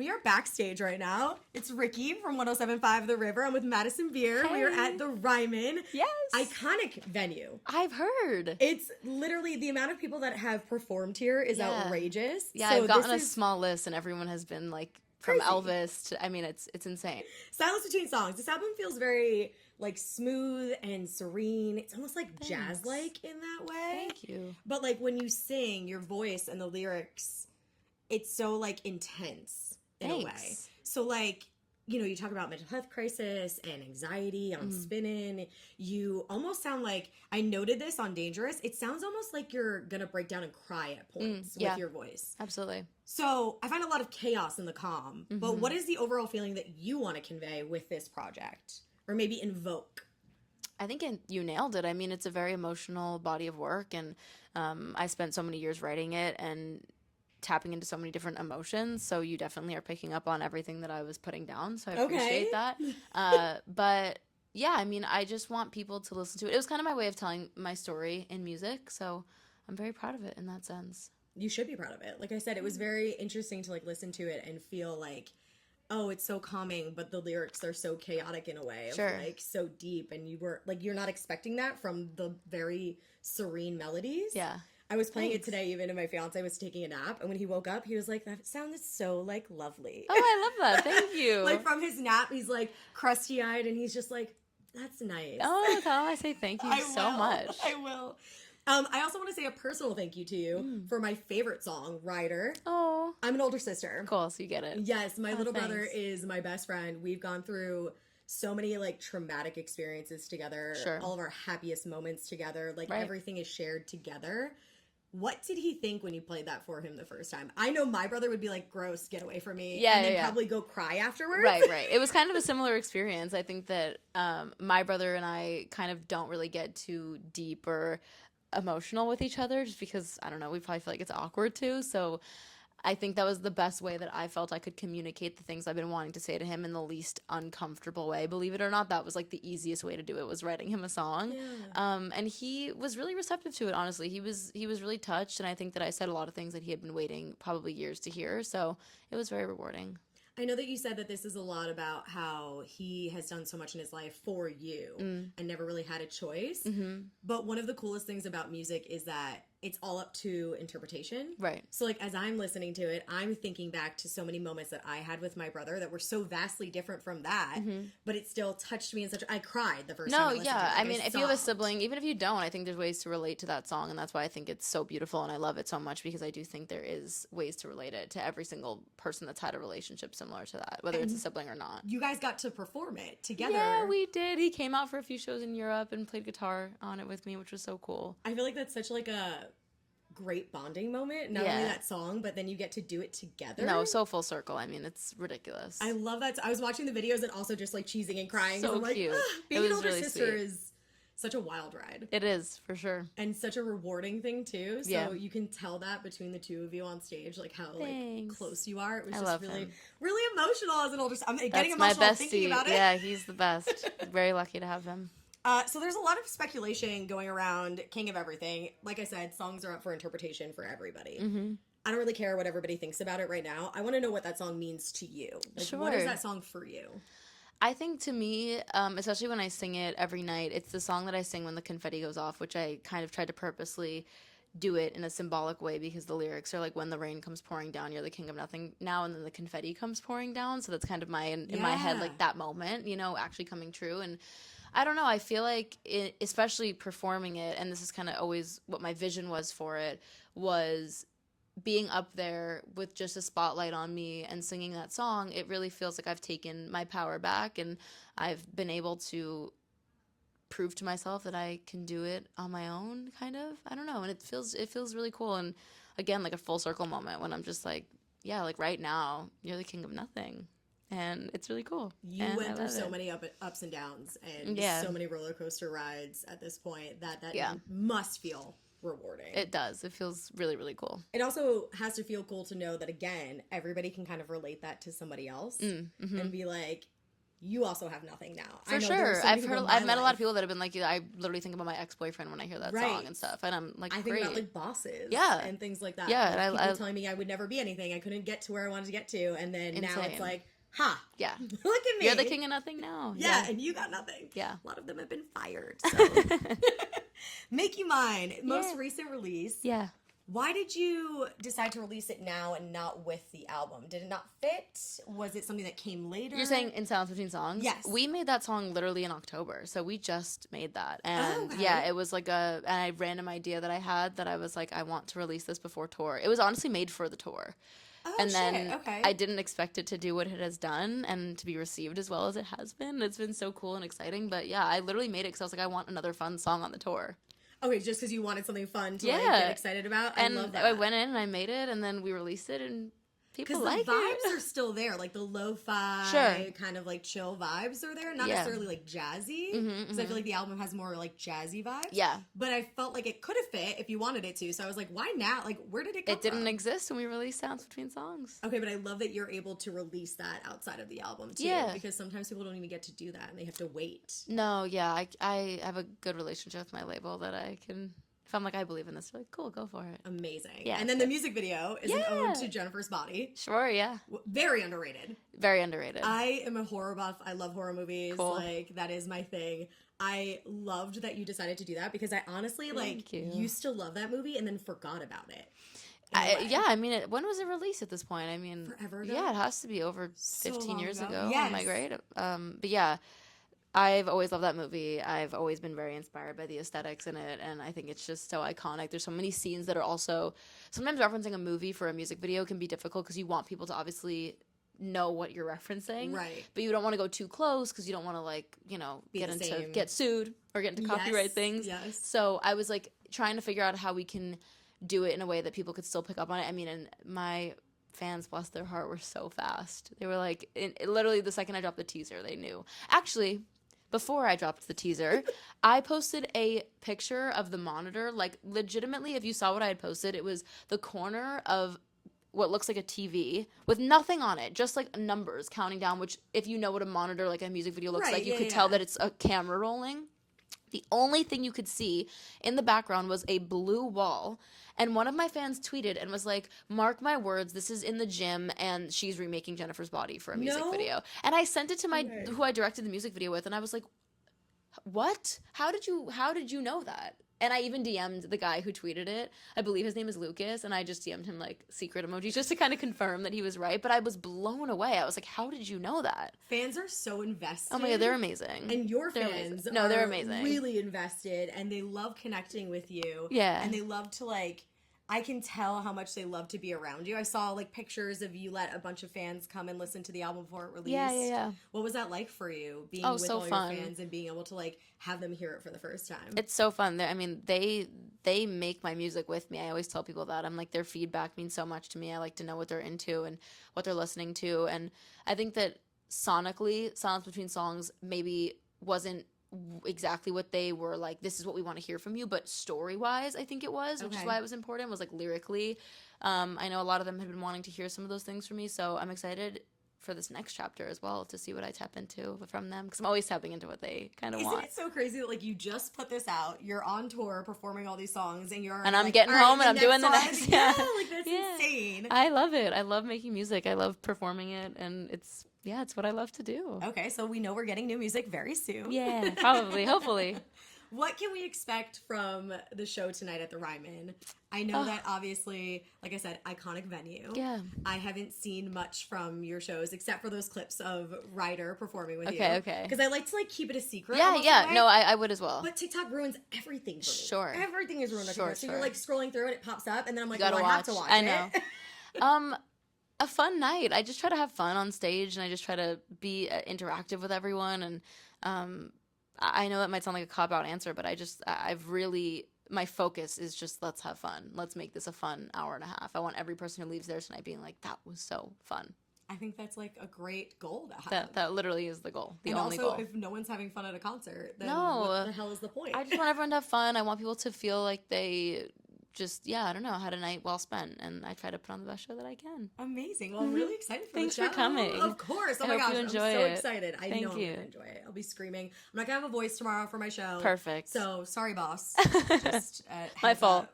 We are backstage right now. It's Ricki from 107.5 The River. I'm with Madison Beer. Hey. We are at the Ryman. Yes. Iconic venue. I've heard. It's literally the amount of people that have performed here is outrageous. Yeah, so I've gotten a small list and everyone has been like from crazy. Elvis to, I mean, it's insane. Silence between songs. This album feels very like smooth and serene. It's almost like jazz-like in that way. Thank you. But like when you sing, your voice and the lyrics, it's so like intense in a way. So like, you know, you talk about mental health crisis and anxiety on Spinnin'. You almost sound like, I noted this on Dangerous, it sounds almost like you're gonna break down and cry at points with your voice. Absolutely. So I find a lot of chaos in the calm, but what is the overall feeling that you want to convey with this project? Or maybe invoke? I think you nailed it. I mean, it's a very emotional body of work, and I spent so many years writing it and tapping into so many different emotions, so you definitely are picking up on everything that I was putting down, so I appreciate that. But yeah, I mean, I just want people to listen to it. It was kind of my way of telling my story in music, so I'm very proud of it in that sense. You should be proud of it. Like I said, it was very interesting to like listen to it and feel like, oh, it's so calming, but the lyrics are so chaotic in a way. Sure. Like so deep, and you were like, you're not expecting that from the very serene melodies. Yeah. I was playing it today even, and my fiance was taking a nap, and when he woke up, he was like, that sounded so like lovely. Oh, I love that. Thank you. Like from his nap, he's like crusty eyed, and he's just like, that's nice. Oh, tell him I say thank you so much. I will. I also want to say a personal thank you to you for my favorite song, Ryder. Oh. I'm an older sister. Cool, so you get it. Yes, my little brother is my best friend. We've gone through so many like traumatic experiences together. Sure. All of our happiest moments together. Like everything is shared together. What did he think when you played that for him the first time? I know my brother would be like, gross, get away from me. And then probably go cry afterwards. Right. It was kind of a similar experience. I think that my brother and I kind of don't really get too deep or emotional with each other just because, I don't know, we probably feel like it's awkward too. So I think that was the best way that I felt I could communicate the things I've been wanting to say to him in the least uncomfortable way. Believe it or not, that was like the easiest way to do it, was writing him a song. Yeah. And he was really receptive to it, honestly. He was really touched, and I think that I said a lot of things that he had been waiting probably years to hear. So it was very rewarding. I know that you said that this is a lot about how he has done so much in his life for you and never really had a choice. But one of the coolest things about music is that it's all up to interpretation. Right. So like as I'm listening to it, I'm thinking back to so many moments that I had with my brother that were so vastly different from that, but it still touched me in such I cried the first time I listened to it. Like, I mean, if you have a sibling, even if you don't, I think there's ways to relate to that song, and that's why I think it's so beautiful and I love it so much, because I do think there is ways to relate it to every single person that's had a relationship similar to that, whether it's a sibling or not. You guys got to perform it together. Yeah, we did. He came out for a few shows in Europe and played guitar on it with me, which was so cool. I feel like that's such like a great bonding moment. Not only that song, but then you get to do it together. No, so full circle. I mean, it's ridiculous. I love that. I was watching the videos and also just like cheesing and crying. So I'm cute. Like, being an older really sister sweet. is such a wild ride. It is, for sure. And such a rewarding thing too. So you can tell that between the two of you on stage, like how like close you are. It was just really emotional as an older sister. I'm getting emotional thinking about it. Yeah, he's the best. Very lucky to have him. So there's a lot of speculation going around King of Everything. Like I said, songs are up for interpretation for everybody. I don't really care what everybody thinks about it right now. I want to know what that song means to you. Like, what is that song for you? I think to me, especially when I sing it every night, it's the song that I sing when the confetti goes off, which I kind of tried to purposely do it in a symbolic way, because the lyrics are like, when the rain comes pouring down, you're the king of nothing now, and then the confetti comes pouring down. So that's kind of in my head, like that moment, you know, actually coming true. And I don't know, I feel like, especially performing it, and this is kind of always what my vision was for it, was being up there with just a spotlight on me and singing that song. It really feels like I've taken my power back, and I've been able to prove to myself that I can do it on my own, kind of. I don't know, and it feels really cool, and again, like a full circle moment when I'm just like, yeah, like right now, you're the king of nothing. And it's really cool. You went through so many ups and downs and so many roller coaster rides at this point that must feel rewarding. It does. It feels really, really cool. It also has to feel cool to know that, again, everybody can kind of relate that to somebody else and be like, you also have nothing now. For sure. I've met a lot of people that have been like, I literally think about my ex-boyfriend when I hear that song and stuff. And I'm like, I think about like bosses and things like that. Yeah. Like, people telling me I would never be anything. I couldn't get to where I wanted to get to. And then now it's like, ha. Yeah. Look at me. You're the king of nothing now. Yeah, and you got nothing. Yeah. A lot of them have been fired. So. Make You Mine. Most recent release. Yeah. Why did you decide to release it now and not with the album? Did it not fit? Was it something that came later? You're saying In Silence Between Songs? Yes. We made that song literally in October, so we just made that. And okay. yeah, it was like a random idea that I had that I was like, I want to release this before tour. It was honestly made for the tour. Oh, and then shit. Okay. I didn't expect it to do what it has done and to be received as well as it has been. It's been so cool and exciting. But yeah, I literally made it because I was like, I want another fun song on the tour. Okay, just because you wanted something fun to like, get excited about? I love that. I went in and I made it, and then we rreleased it, and people like it. Because the vibes are still there, like the lo-fi, kind of like chill vibes are there. Not necessarily like jazzy, because I feel like the album has more like jazzy vibes. Yeah. But I felt like it could have fit if you wanted it to, so I was like, why now? Like, where did it come from? It didn't exist when we released Sounds Between Songs. Okay, but I love that you're able to release that outside of the album too. Yeah. Because sometimes people don't even get to do that, and they have to wait. No, yeah, I have a good relationship with my label that I can... If I'm like, I believe in this, like, cool, go for it. Amazing. Yeah. And then the music video is an ode to Jennifer's body. Sure, yeah. Very underrated. Very underrated. I am a horror buff. I love horror movies. Cool. Like, that is my thing. I loved that you decided to do that because I honestly, used to love that movie and then forgot about it. I mean, when was it released at this point? I mean, forever ago? Yeah, it has to be over 15 years ago. Yes. Am I right? But yeah. I've always loved that movie. I've always been very inspired by the aesthetics in it, and I think it's just so iconic. There's so many scenes that are also... Sometimes referencing a movie for a music video can be difficult because you want people to obviously know what you're referencing. Right. But you don't want to go too close because you don't want to, like, get sued or get into copyright things. Yes. So I was, like, trying to figure out how we can do it in a way that people could still pick up on it. I mean, and my... fans, bless their heart, were so fast. They were like, literally the second I dropped the teaser, they knew. Actually, before I dropped the teaser, I posted a picture of the monitor. Like, legitimately, if you saw what I had posted, it was the corner of what looks like a TV with nothing on it, just like numbers counting down, which if you know what a monitor, like a music video looks like, you could tell that it's a camera rolling. The only thing you could see in the background was a blue wall. And one of my fans tweeted and was like, mark my words, this is in the gym and she's remaking Jennifer's body for a music video. And I sent it to who I directed the music video with, and I was like, what? How did you know that? And I even DM'd the guy who tweeted it. I believe his name is Lucas, and I just DM'd him, like, secret emojis just to kind of confirm that he was right. But I was blown away. I was like, how did you know that? Fans are so invested. Oh my God, they're amazing. And your fans they're amazing. Really invested, and they love connecting with you. Yeah. And they love to, like... I can tell how much they love to be around you. I saw, like, pictures of you let a bunch of fans come and listen to the album before it released. Yeah. What was that like for you, being with so all fun. your fans and being able to, like, have them hear it for the first time? It's so fun. They make my music with me. I always tell people that. I'm like, their feedback means so much to me. I like to know what they're into and what they're listening to. And I think that sonically, Silence Between Songs maybe wasn't exactly what they were like, this is what we want to hear from you, but story-wise I think it was, which is why it was important, was like lyrically. I know a lot of them had been wanting to hear some of those things from me, so I'm excited for this next chapter as well to see what I tap into from them, because I'm always tapping into what they kind of want. Isn't it so crazy that, like, you just put this out, you're on tour performing all these songs, and I'm like, getting home and I'm doing the next like that's insane. I love it. I love making music. I love performing it, and it's what I love to do. Okay, so we know we're getting new music very soon. Yeah, probably, hopefully. What can we expect from the show tonight at the Ryman? I know that, obviously, like I said, iconic venue. Yeah. I haven't seen much from your shows except for those clips of Ryder performing with you. Okay. Because I like to, like, keep it a secret. Yeah. No, I would as well. But TikTok ruins everything for me. Sure. Everything is ruined. So you're, like, scrolling through and it pops up, and then I'm like, I have to watch I it. know. A fun night. I just try to have fun on stage, and I just try to be interactive with everyone. And I know that might sound like a cop-out answer, but my focus is just, let's have fun. Let's make this a fun hour and a half. I want every person who leaves there tonight being like, that was so fun. I think that's, like, a great goal to have. That literally is the goal. The only goal. goal. If no one's having fun at a concert, then what the hell is the point? I just want everyone to have fun. I want people to feel like they just, yeah, I don't know, had a night well spent, and I try to put on the best show that I can. Amazing. Well, I'm really excited for Thanks the show. for coming. Of course. Oh I my hope gosh, you I'm enjoy so it. excited. I Thank know I'm you. going to enjoy it. I'll be screaming. I'm not going to have a voice tomorrow for my show. Perfect. So, sorry, boss. Just My fault.